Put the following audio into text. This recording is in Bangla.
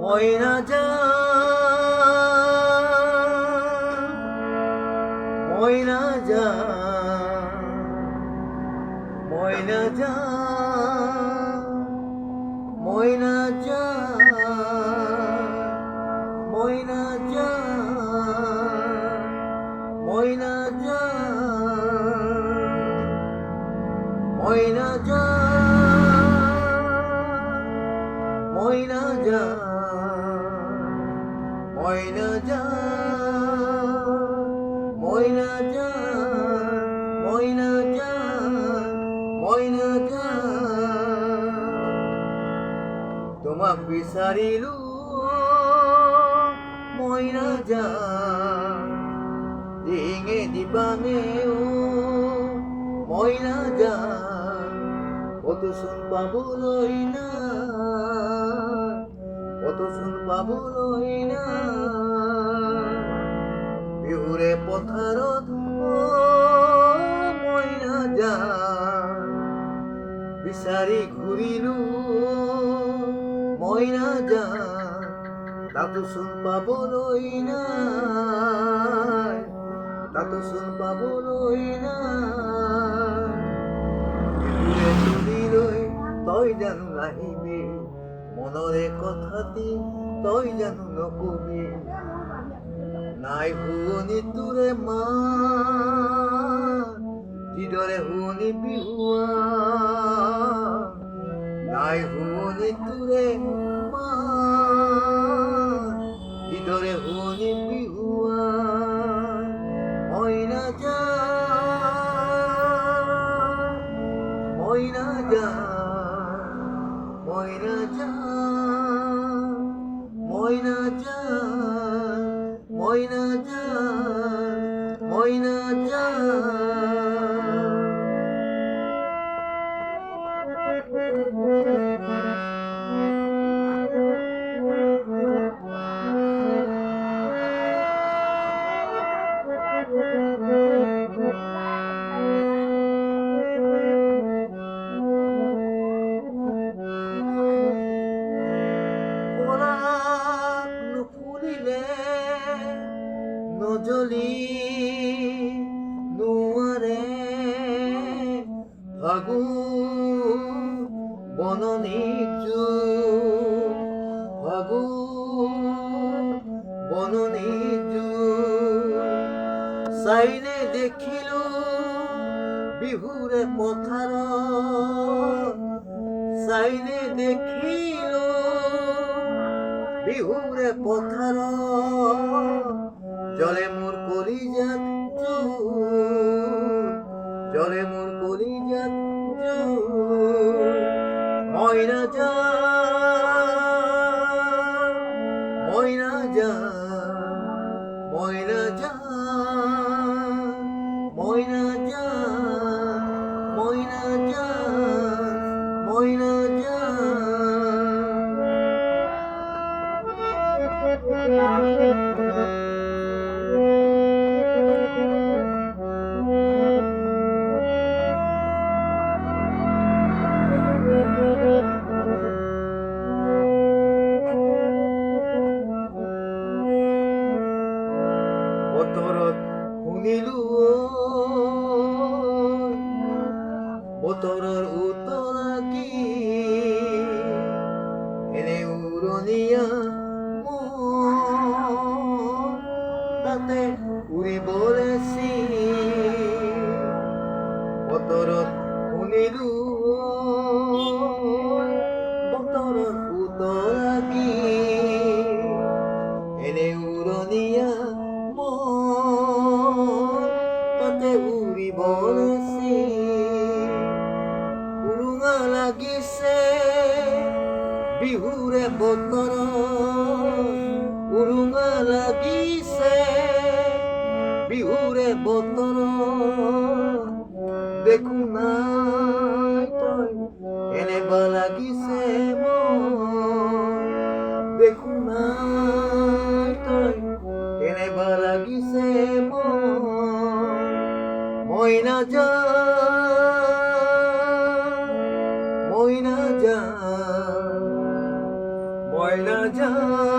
ময়না যা ময়না যা ময়না যা ময়না যা ময়না যা ময়না যা ময়না যা ময়না যা ময়না যা ময়না যা ময়না যা ময়না যা তোমাক বিচাৰিলো ময়না যা ডিঙে দিবানে ময়না যা কত চোন পাবলৈ না কত চোন পাবলৈ না বিহুৰে পথাৰত ময়না যা বিচাৰি ঘূৰিলো ময়না যা তাতো চোন পাবলৈ নাই তাতো চোন পাবলৈ নাই বিহুৰে তুলিলৈ তই জানো নাহিবি মনৰে কথাটি তই জানো নকবি নাই শুৱনি তোৰে মাত যিদৰে শুৱনি বিহুৱা নাই শুৱনি তোৰে মাত যিদৰে শুৱনি বিহুৱা ময়না যা ময়না যা ময়না যা ময়না যা ময়না যা ময়না যা নজলি নোৱাৰে ফাগুন বননিত ফাগুন বননিত চাইনে দেখিলো বিহুৰে পথাৰত চাইনে দেখিলো বিহুৰে পথাৰত জলে মোৰ কলিজাত জলে মোৰ কলিজাত ময়না যা ময়না যা ময়না যা ময়না যা ময়না যা ময়না যা বতৰত শুনিলো বতৰৰ উতৰা কি এনে উৰণীয়া তাতে উৰিবলৈ বতৰত শুনিলো বতৰত উতৰা কি এনে উৰণীয়া তাতে উৰিবলৈ উৰুঙা লাগিছে বিহুৰে বতৰত উৰুঙা লাগিছে বিহুৰে বতৰত দেখো নাই তই এনেবা লাগিছে দেখো নাই তই এনেবা লাগিছে ময়না যা ময়না যা যায় না যায়